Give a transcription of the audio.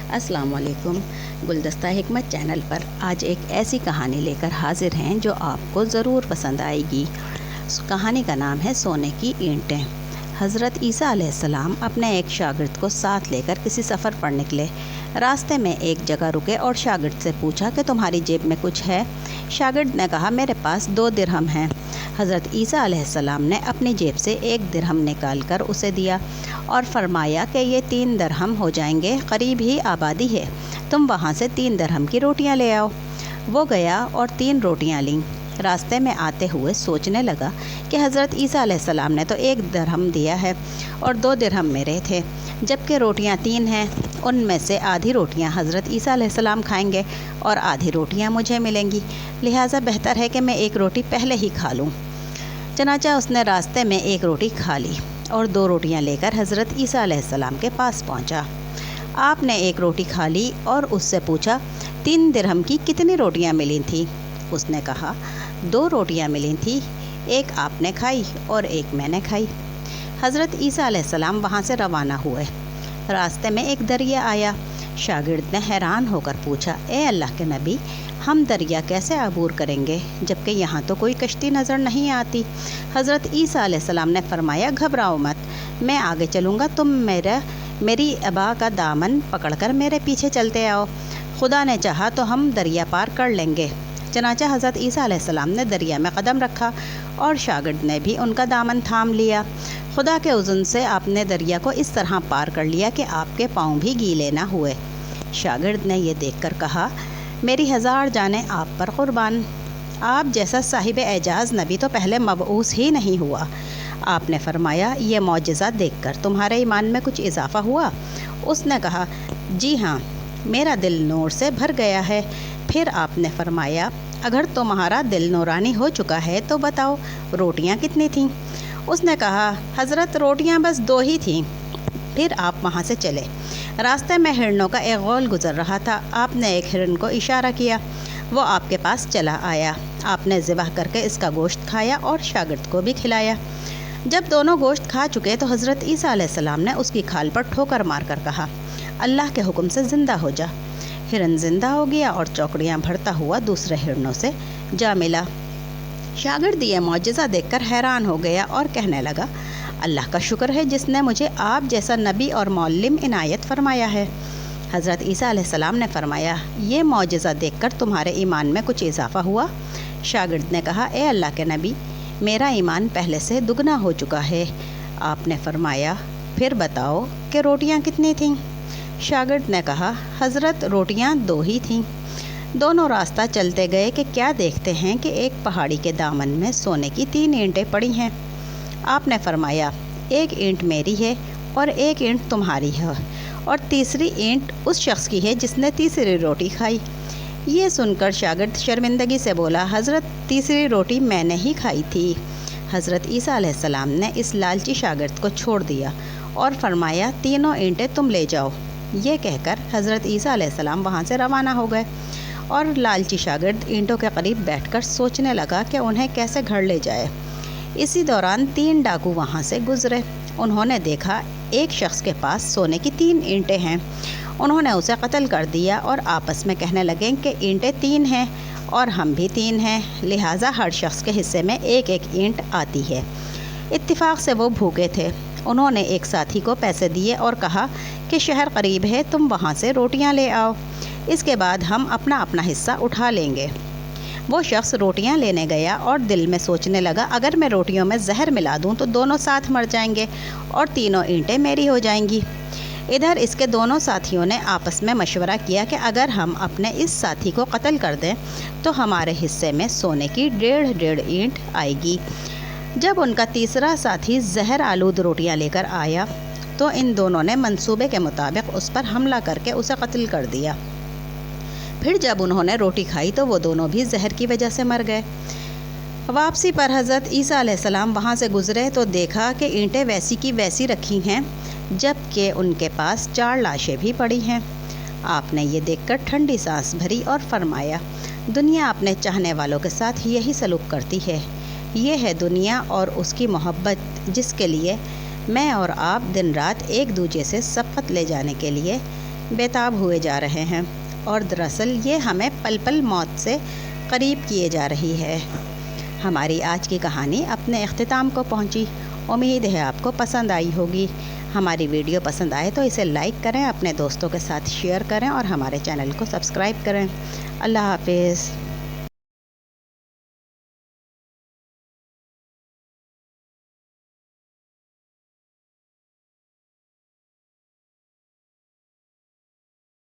अस्सलाम वालेकुम। गुलदस्ता हिकमत चैनल पर आज एक ऐसी कहानी लेकर हाजिर हैं जो आपको ज़रूर पसंद आएगी। कहानी का नाम है सोने की ईंटें। हज़रत ईसा अलैहिस्सलाम अपने एक शागिर्द को साथ लेकर किसी सफ़र पर निकले। रास्ते में एक जगह रुके और शागिर्द से पूछा कि तुम्हारी जेब में कुछ है? शागिर्द ने कहा, मेरे पास 2 दिरहम हैं। हज़रत ईसा अलैहिस्सलाम ने अपनी जेब से 1 दिरहम निकाल कर उसे दिया और फरमाया कि ये 3 दिरहम हो जाएंगे, करीब ही आबादी है, तुम वहाँ से 3 दिरहम की रोटियाँ ले आओ। वो गया और 3 रोटियाँ लीं। रास्ते में आते हुए सोचने लगा कि हज़रत ईसा अलैहिस्सलाम ने तो 1 दिरहम दिया है और 2 दिरहम मेरे थे, जबकि रोटियां 3 हैं। उनमें से आधी रोटियां हज़रत ईसा अलैहिस्सलाम खाएंगे और आधी रोटियां मुझे मिलेंगी, लिहाजा बेहतर है कि मैं 1 रोटी पहले ही खा लूँ। चनाचा उसने रास्ते में 1 रोटी खा ली और 2 रोटियां लेकर हज़रत ईसा अलैहिस्सलाम के पास पहुँचा। आपने 1 रोटी खा ली और उससे पूछा, 3 दिरहम की कितनी रोटियाँ मिली थी? उसने कहा, 2 रोटियाँ मिली थी, एक आपने खाई और एक मैंने खाई। हज़रत ईसा अलैहिस्सलाम वहाँ से रवाना हुए। रास्ते में एक दरिया आया। शागिर्द ने हैरान होकर पूछा, ए अल्लाह के नबी, हम दरिया कैसे अबूर करेंगे जबकि यहाँ तो कोई कश्ती नज़र नहीं आती? हज़रत ईसा अलैहिस्सलाम ने फरमाया, घबराओ मत, मैं आगे चलूँगा, तुम मेरी अबा का दामन पकड़कर मेरे पीछे चलते आओ, खुदा ने चाहा तो हम दरिया पार कर लेंगे। चनाचा हज़रत ईसा अलैहिस्सलाम ने दरिया में कदम रखा और शागिर्द ने भी उनका दामन थाम लिया। खुदा के उज़्न से आपने दरिया को इस तरह पार कर लिया कि आपके पाँव भी गीले ना हुए। शागिर्द ने यह देखकर कहा, मेरी 1000 जानें आप पर कुर्बान, आप जैसा साहिब एजाज़ नबी तो पहले मबऊस ही नहीं हुआ। आपने फरमाया, ये मौजज़ा देखकर तुम्हारे ईमान में कुछ इजाफ़ा हुआ? उसने कहा, जी हाँ, मेरा दिल नूर से भर गया है। फिर आपने फरमाया, अगर तुम्हारा दिल नूरानी हो चुका है तो बताओ रोटियां कितनी थीं? उसने कहा, हज़रत रोटियां बस 2 ही थीं। फिर आप वहां से चले। रास्ते में हिरणों का एक गौल गुज़र रहा था। आपने एक हिरन को इशारा किया, वो आपके पास चला आया। आपने ज़िबह करके इसका गोश्त खाया और शागिर्द को भी खिलाया। जब दोनों गोश्त खा चुके तो हज़रत ईसा अलैहिस्सलाम ने उसकी खाल पर ठोकर मार कर कहा, अल्लाह के हुक्म से ज़िंदा हो जा। हिरन ज़िंदा हो गया और चौकड़ियाँ भरता हुआ दूसरे हिरनों से जा मिला। शागिर्द ये मौजज़ा देखकर हैरान हो गया और कहने लगा, अल्लाह का शुक्र है जिसने मुझे आप जैसा नबी और मौल्लिम इनायत फरमाया है। हज़रत ईसा अलैहिस्सलाम ने फरमाया, ये मौजज़ा देखकर तुम्हारे ईमान में कुछ इजाफ़ा हुआ? शागिर्द ने कहा, ए अल्लाह के नबी, मेरा ईमान पहले से दुगना हो चुका है। आपने फरमाया, फिर बताओ कि रोटियाँ कितनी थीं? शागिर्द ने कहा, हज़रत रोटियां 2 ही थीं। दोनों रास्ता चलते गए कि क्या देखते हैं कि एक पहाड़ी के दामन में सोने की 3 ईंटें पड़ी हैं। आपने फरमाया, 1 ईंट मेरी है और 1 ईंट तुम्हारी है और तीसरी ईंट उस शख्स की है जिसने तीसरी रोटी खाई। ये सुनकर शागिर्द शर्मिंदगी से बोला, हज़रत तीसरी रोटी मैंने ही खाई थी। हज़रत ईसा अलैहिस्सलाम ने इस लालची शागिर्द को छोड़ दिया और फरमाया, तीनों ईंटें तुम ले जाओ। ये कहकर हज़रत ईसा अलैहिस्सलाम वहाँ से रवाना हो गए और लालची शागिर्द ईंटों के करीब बैठकर सोचने लगा कि उन्हें कैसे घर ले जाए। इसी दौरान 3 डाकू वहाँ से गुज़रे। उन्होंने देखा एक शख्स के पास सोने की 3 ईंटें हैं। उन्होंने उसे कत्ल कर दिया और आपस में कहने लगे कि ईंटें 3 हैं और हम भी 3 हैं, लिहाजा हर शख्स के हिस्से में 1-1 ईंट आती है। इत्तिफाक से वो भूखे थे। उन्होंने एक साथी को पैसे दिए और कहा कि शहर करीब है, तुम वहाँ से रोटियाँ ले आओ, इसके बाद हम अपना अपना हिस्सा उठा लेंगे। वो शख्स रोटियाँ लेने गया और दिल में सोचने लगा, अगर मैं रोटियों में जहर मिला दूँ तो दोनों साथ मर जाएंगे और तीनों ईंटें मेरी हो जाएंगी। इधर इसके दोनों साथियों ने आपस में मशवरा किया कि अगर हम अपने इस साथी को कत्ल कर दें तो हमारे हिस्से में सोने की 1.5 ईंट आएगी। जब उनका तीसरा साथी जहर आलूद रोटियां लेकर आया तो इन दोनों ने मंसूबे के मुताबिक उस पर हमला करके उसे कत्ल कर दिया। फिर जब उन्होंने रोटी खाई तो वो दोनों भी जहर की वजह से मर गए। वापसी पर हज़रत ईसा अलैहिस्सलाम वहाँ से गुज़रे तो देखा कि ईंटें वैसी की वैसी रखी हैं, जबकि उनके पास 4 लाशें भी पड़ी हैं। आपने ये देखकर ठंडी सांस भरी और फरमाया, दुनिया अपने चाहने वालों के साथ यही सलूक करती है। ये है दुनिया और उसकी मोहब्बत, जिसके लिए मैं और आप दिन रात एक दूजे से सबकत ले जाने के लिए बेताब हुए जा रहे हैं और दरअसल ये हमें पल पल मौत से करीब किए जा रही है। हमारी आज की कहानी अपने इख्तिताम को पहुंची। उम्मीद है आपको पसंद आई होगी। हमारी वीडियो पसंद आए तो इसे लाइक करें, अपने दोस्तों के साथ शेयर करें और हमारे चैनल को सब्सक्राइब करें। अल्लाह हाफिज़।